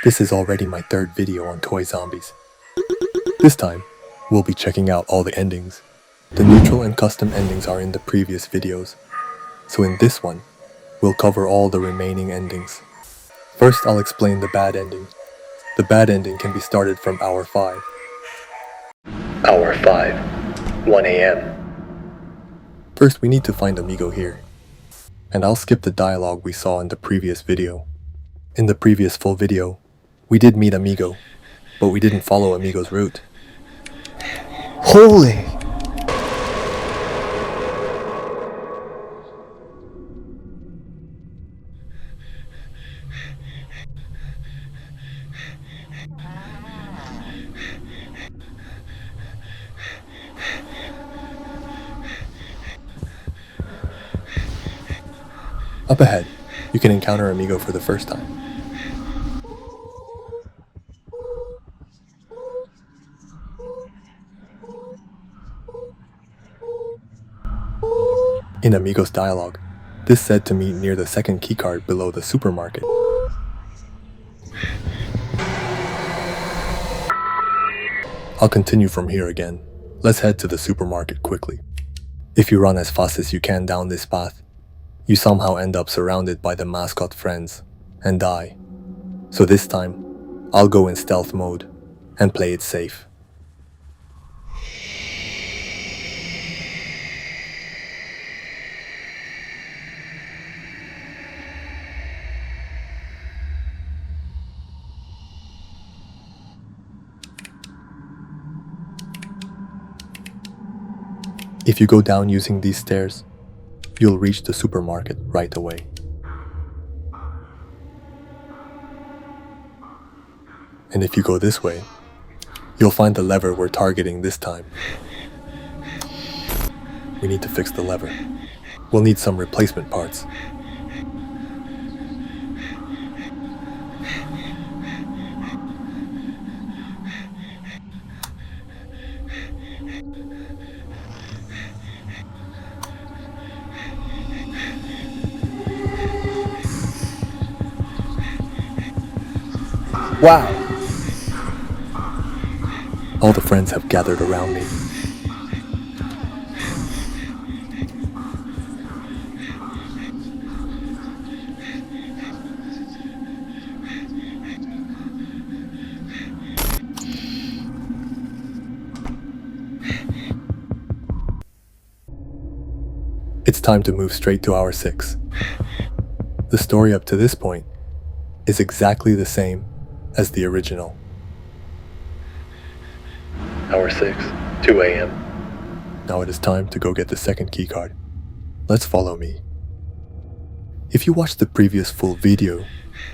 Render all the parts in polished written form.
This is already my third video on Toy Zombies. This time, we'll be checking out all the endings. The neutral and custom endings are in the previous videos, so in this one, we'll cover all the remaining endings. First, I'll explain the bad ending. The bad ending can be started from hour 5. Hour 5, 1 AM. First, we need to find Amigo here. And I'll skip the dialogue we saw in the previous video. In the previous full video, we did meet Amigo, but we didn't follow Amigo's route. Holy! Up ahead, you can encounter Amigo for the first time. In Amigo's dialogue, this said to meet near the second keycard below the supermarket. I'll continue from here again. Let's head to the supermarket quickly. If you run as fast as you can down this path, you somehow end up surrounded by the mascot friends and die. So this time, I'll go in stealth mode and play it safe. If you go down using these stairs, you'll reach the supermarket right away. And if you go this way, you'll find the lever we're targeting this time. We need to fix the lever. We'll need some replacement parts. Wow! All the friends have gathered around me. It's time to move straight to hour 6. The story up to this point is exactly the same as the original. Hour 6, 2 AM. Now it is time to go get the second keycard. Let's follow me. If you watched the previous full video,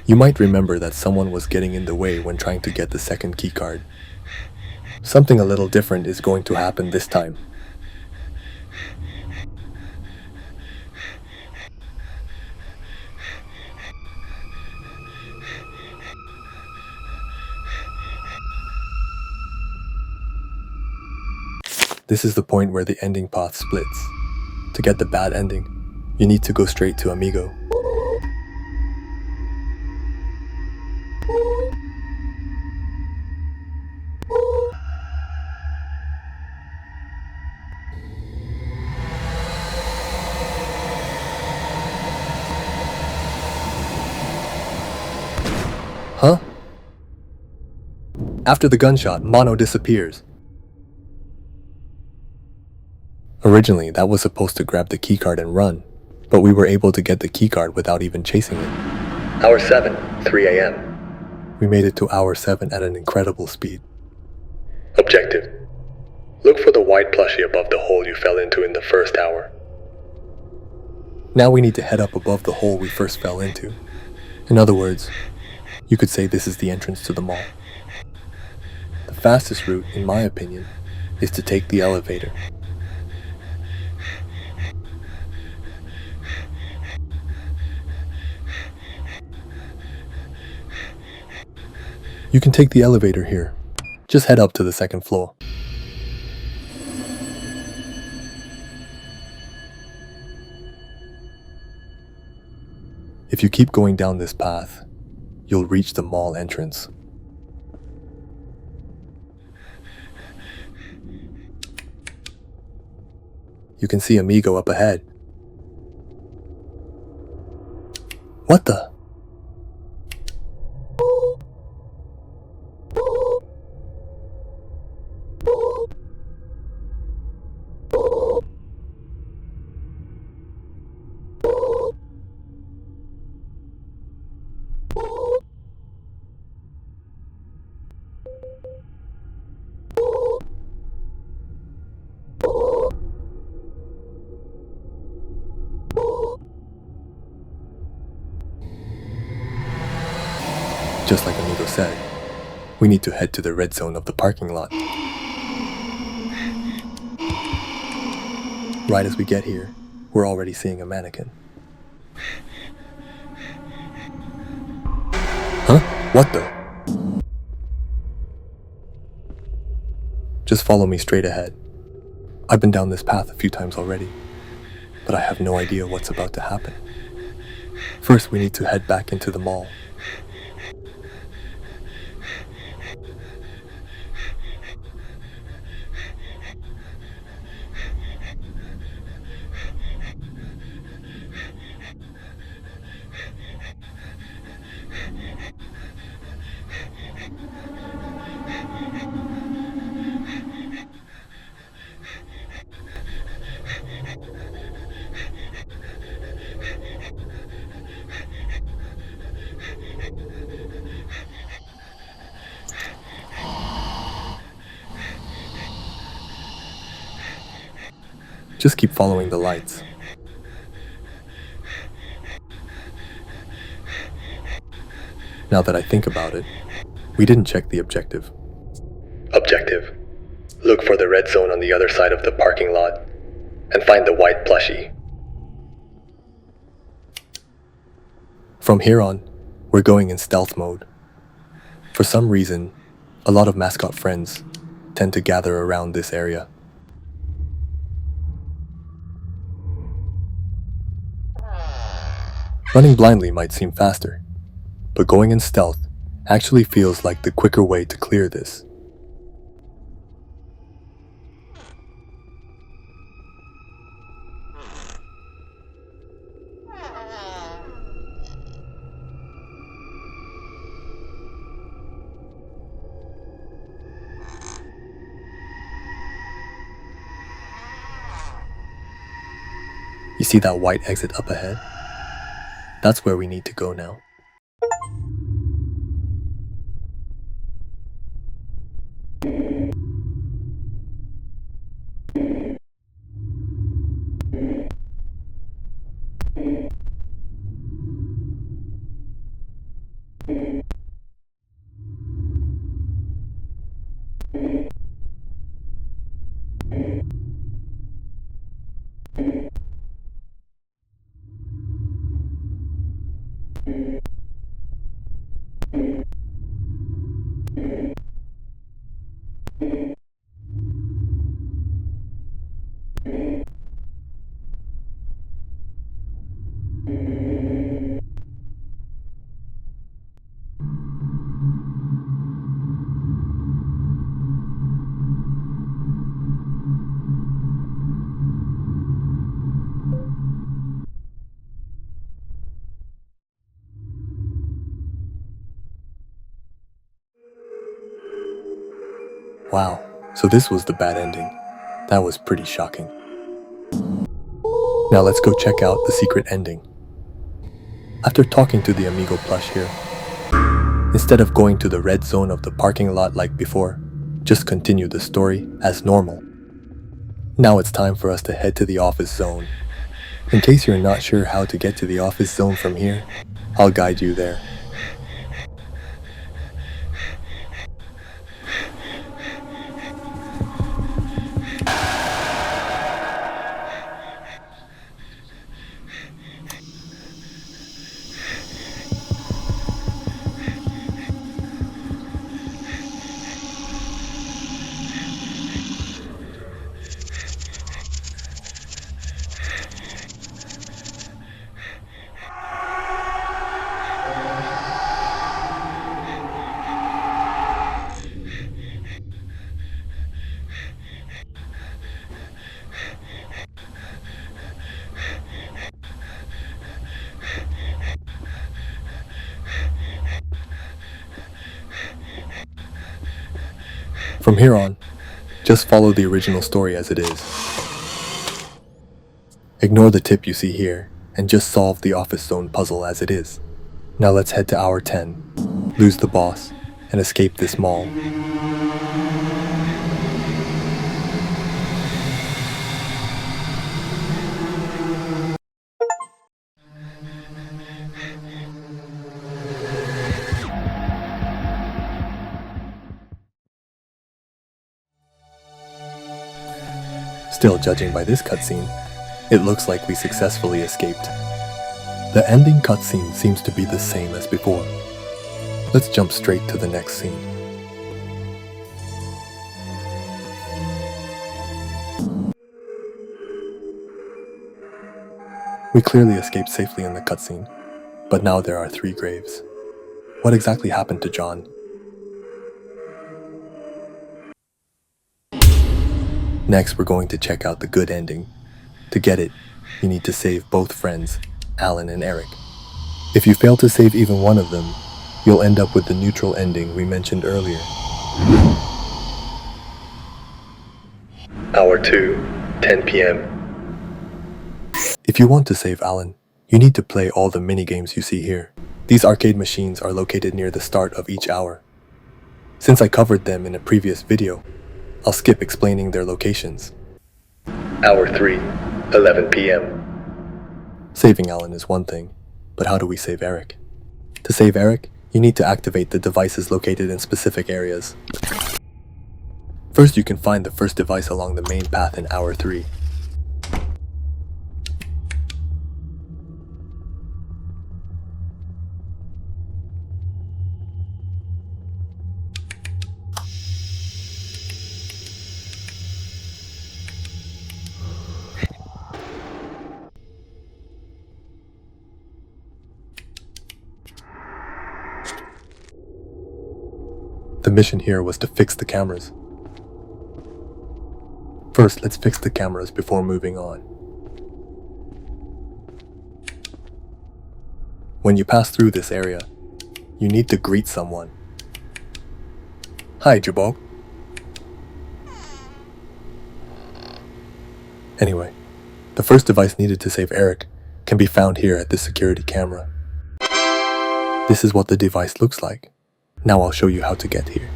you might remember that someone was getting in the way when trying to get the second keycard. Something a little different is going to happen this time. This is the point where the ending path splits. To get the bad ending, you need to go straight to Amigo. Huh? After the gunshot, Mono disappears. Originally, that was supposed to grab the keycard and run, but we were able to get the keycard without even chasing it. Hour 7, 3 AM. We made it to hour 7 at an incredible speed. Objective: look for the white plushie above the hole you fell into in the first hour. Now we need to head up above the hole we first fell into. In other words, you could say this is the entrance to the mall. The fastest route, in my opinion, is to take the elevator. You can take the elevator here. Just head up to the second floor. If you keep going down this path, you'll reach the mall entrance. You can see Amigo up ahead. What the? Just like Amigo said, we need to head to the red zone of the parking lot. Right as we get here, we're already seeing a mannequin. Huh? What the? Just follow me straight ahead. I've been down this path a few times already, but I have no idea what's about to happen. First, we need to head back into the mall. Just keep following the lights. Now that I think about it, we didn't check the objective. Objective: look for the red zone on the other side of the parking lot and find the white plushie. From here on, we're going in stealth mode. For some reason, a lot of mascot friends tend to gather around this area. Running blindly might seem faster, but going in stealth actually feels like the quicker way to clear this. You see that white exit up ahead? That's where we need to go now. Wow, so this was the bad ending. That was pretty shocking. Now let's go check out the secret ending. After talking to the Amigo plush here, instead of going to the red zone of the parking lot like before, just continue the story as normal. Now it's time for us to head to the office zone. In case you're not sure how to get to the office zone from here, I'll guide you there. From here on, just follow the original story as it is. Ignore the tip you see here, and just solve the office zone puzzle as it is. Now let's head to hour 10, lose the boss, and escape this mall. Still, judging by this cutscene, it looks like we successfully escaped. The ending cutscene seems to be the same as before. Let's jump straight to the next scene. We clearly escaped safely in the cutscene, but now there are 3 graves. What exactly happened to John? Next, we're going to check out the good ending. To get it, you need to save both friends, Alan and Eric. If you fail to save even one of them, you'll end up with the neutral ending we mentioned earlier. Hour 2, 10 p.m. If you want to save Alan, you need to play all the minigames you see here. These arcade machines are located near the start of each hour. Since I covered them in a previous video, I'll skip explaining their locations. Hour 3, 11 p.m. Saving Alan is one thing, but how do we save Eric? To save Eric, you need to activate the devices located in specific areas. First, you can find the first device along the main path in Hour 3. The mission here was to fix the cameras. First, let's fix the cameras before moving on. When you pass through this area, you need to greet someone. Hi, Jabal. Anyway, the first device needed to save Eric can be found here at this security camera. This is what the device looks like. Now I'll show you how to get here.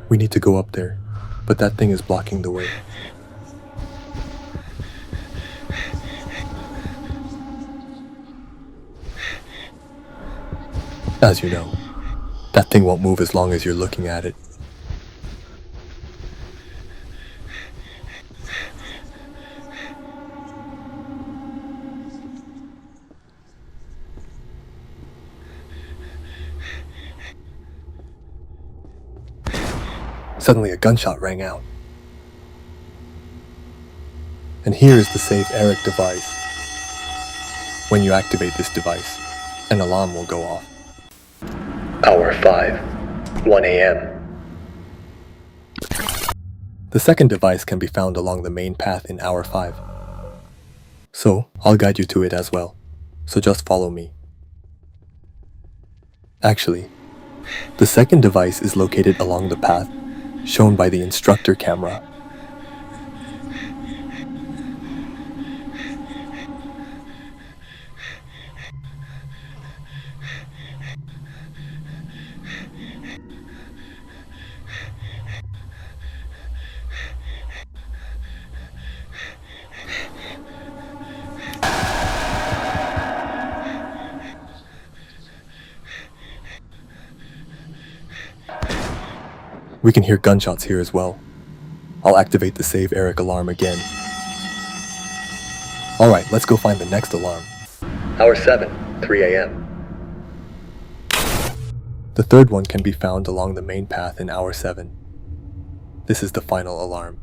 We need to go up there, but that thing is blocking the way. As you know, that thing won't move as long as you're looking at it. Suddenly a gunshot rang out. And here is the Save Eric device. When you activate this device, an alarm will go off. Hour 5, 1 a.m. The second device can be found along the main path in Hour 5. So, I'll guide you to it as well. So just follow me. Actually, the second device is located along the path shown by the instructor camera. We can hear gunshots here as well. I'll activate the Save Eric alarm again. Alright, let's go find the next alarm. Hour 7, 3 a.m. The third one can be found along the main path in Hour 7. This is the final alarm.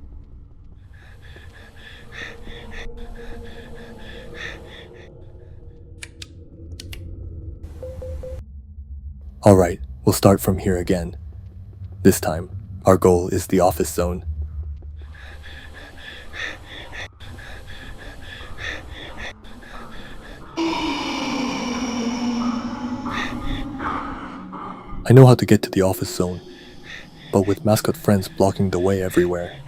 Alright, we'll start from here again. This time, our goal is the office zone. I know how to get to the office zone, but with mascot friends blocking the way everywhere,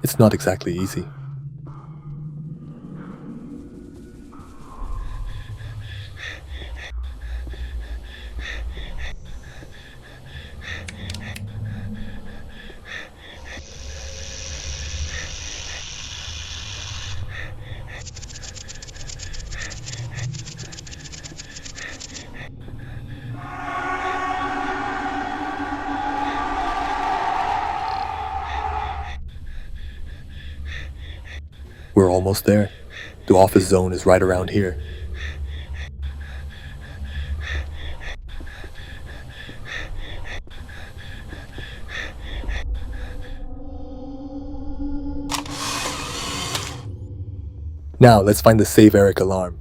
it's not exactly easy. We're almost there. The office zone is right around here. Now, let's find the Save Eric alarm.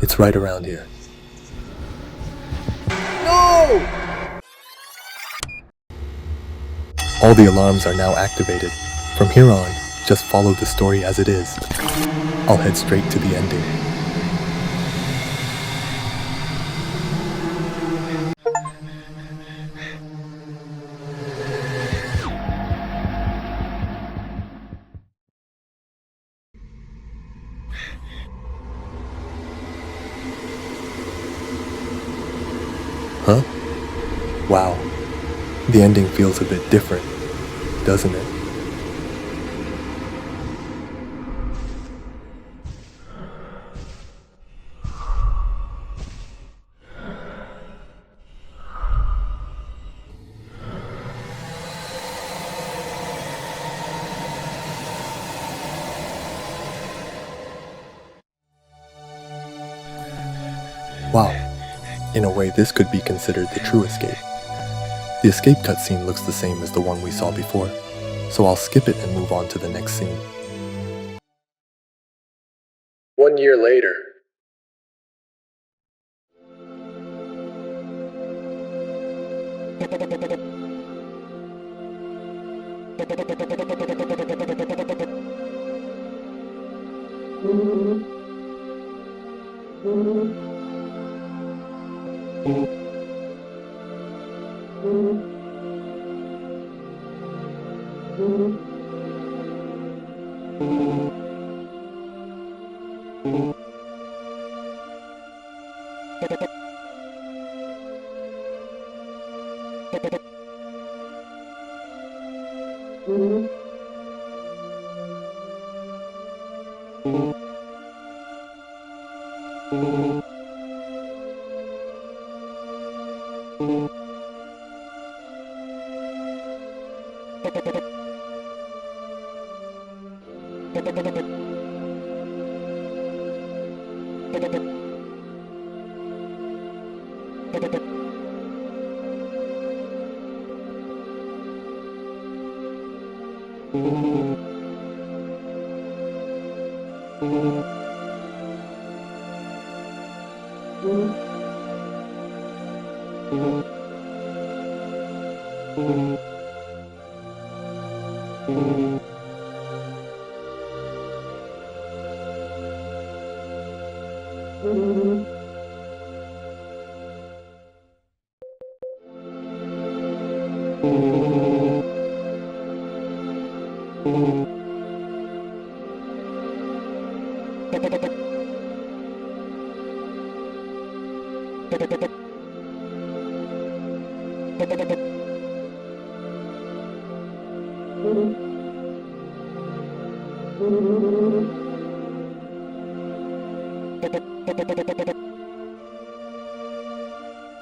It's right around here. No! All the alarms are now activated. From here on, just follow the story as it is. I'll head straight to the ending. Huh? Wow. The ending feels a bit different, doesn't it? Wow. In a way, this could be considered the true escape. The escape cutscene looks the same as the one we saw before, so I'll skip it and move on to the next scene. 1 year later.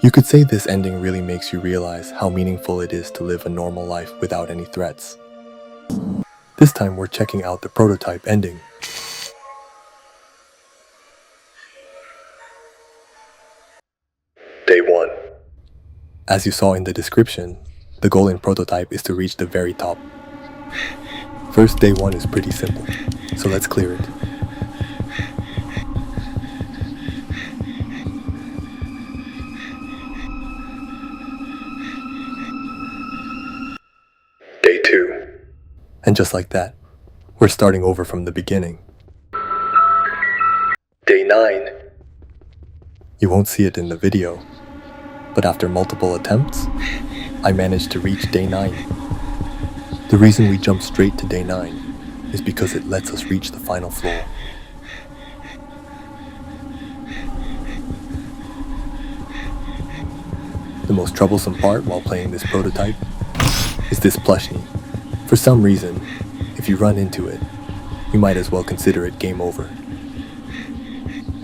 You could say this ending really makes you realize how meaningful it is to live a normal life without any threats. This time we're checking out the prototype ending. Day 1. As you saw in the description, the goal in prototype is to reach the very top. First, day 1 is pretty simple, so let's clear it. And just like that, we're starting over from the beginning. Day 9. You won't see it in the video, but after multiple attempts, I managed to reach day 9. The reason we jump straight to day 9 is because it lets us reach the final floor. The most troublesome part while playing this prototype is this plushie. For some reason, if you run into it, you might as well consider it game over.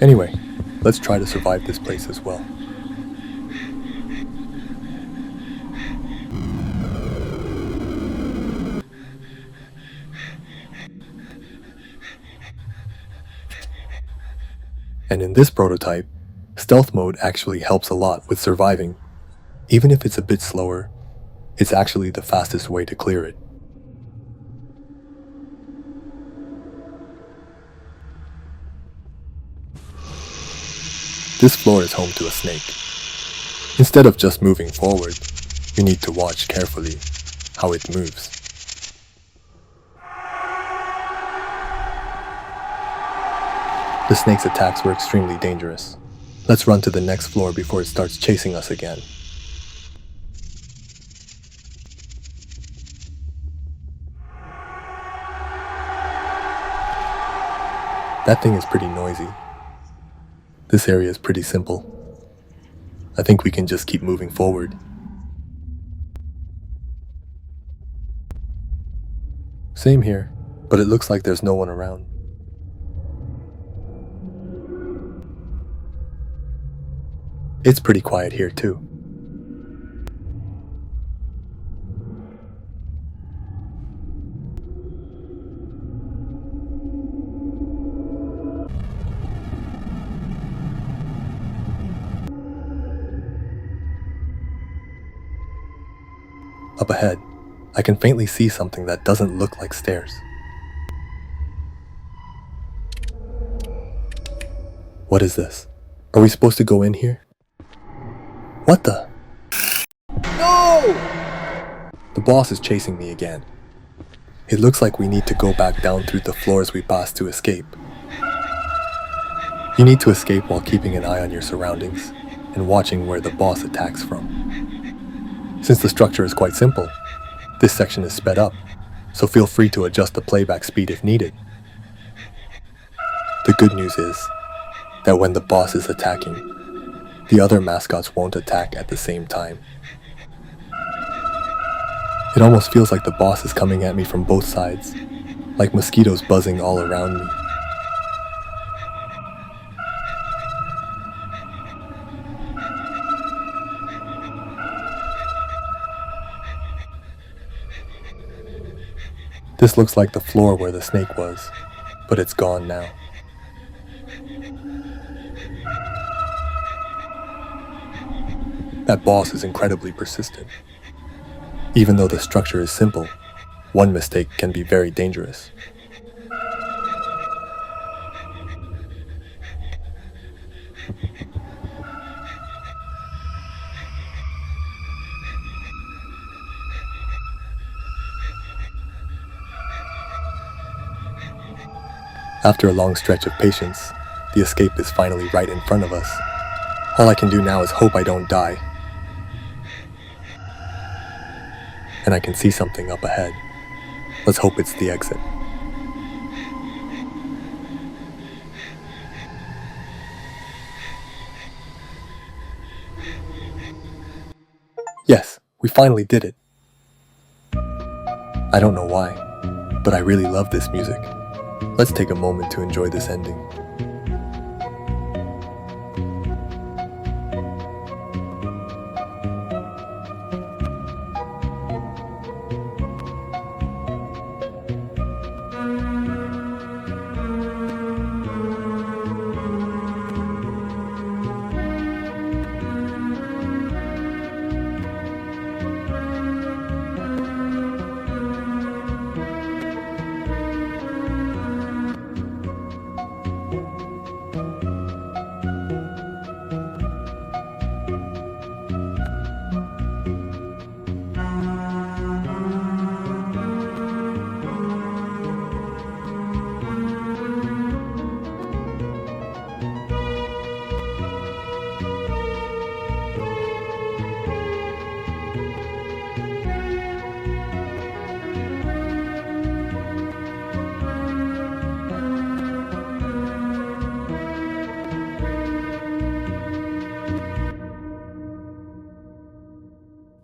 Anyway, let's try to survive this place as well. And in this prototype, stealth mode actually helps a lot with surviving. Even if it's a bit slower, it's actually the fastest way to clear it. This floor is home to a snake. Instead of just moving forward, you need to watch carefully how it moves. The snake's attacks were extremely dangerous. Let's run to the next floor before it starts chasing us again. That thing is pretty noisy. This area is pretty simple. I think we can just keep moving forward. Same here, but it looks like there's no one around. It's pretty quiet here too. Up ahead, I can faintly see something that doesn't look like stairs. What is this? Are we supposed to go in here? What the? No! The boss is chasing me again. It looks like we need to go back down through the floors we passed to escape. You need to escape while keeping an eye on your surroundings and watching where the boss attacks from. Since the structure is quite simple, this section is sped up, so feel free to adjust the playback speed if needed. The good news is that when the boss is attacking, the other mascots won't attack at the same time. It almost feels like the boss is coming at me from both sides, like mosquitoes buzzing all around me. This looks like the floor where the snake was, but it's gone now. That boss is incredibly persistent. Even though the structure is simple, one mistake can be very dangerous. After a long stretch of patience, the escape is finally right in front of us. All I can do now is hope I don't die. And I can see something up ahead. Let's hope it's the exit. Yes, we finally did it. I don't know why, but I really love this music. Let's take a moment to enjoy this ending.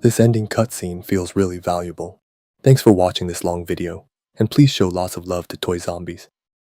This ending cutscene feels really valuable. Thanks for watching this long video, and please show lots of love to Toy Zombies.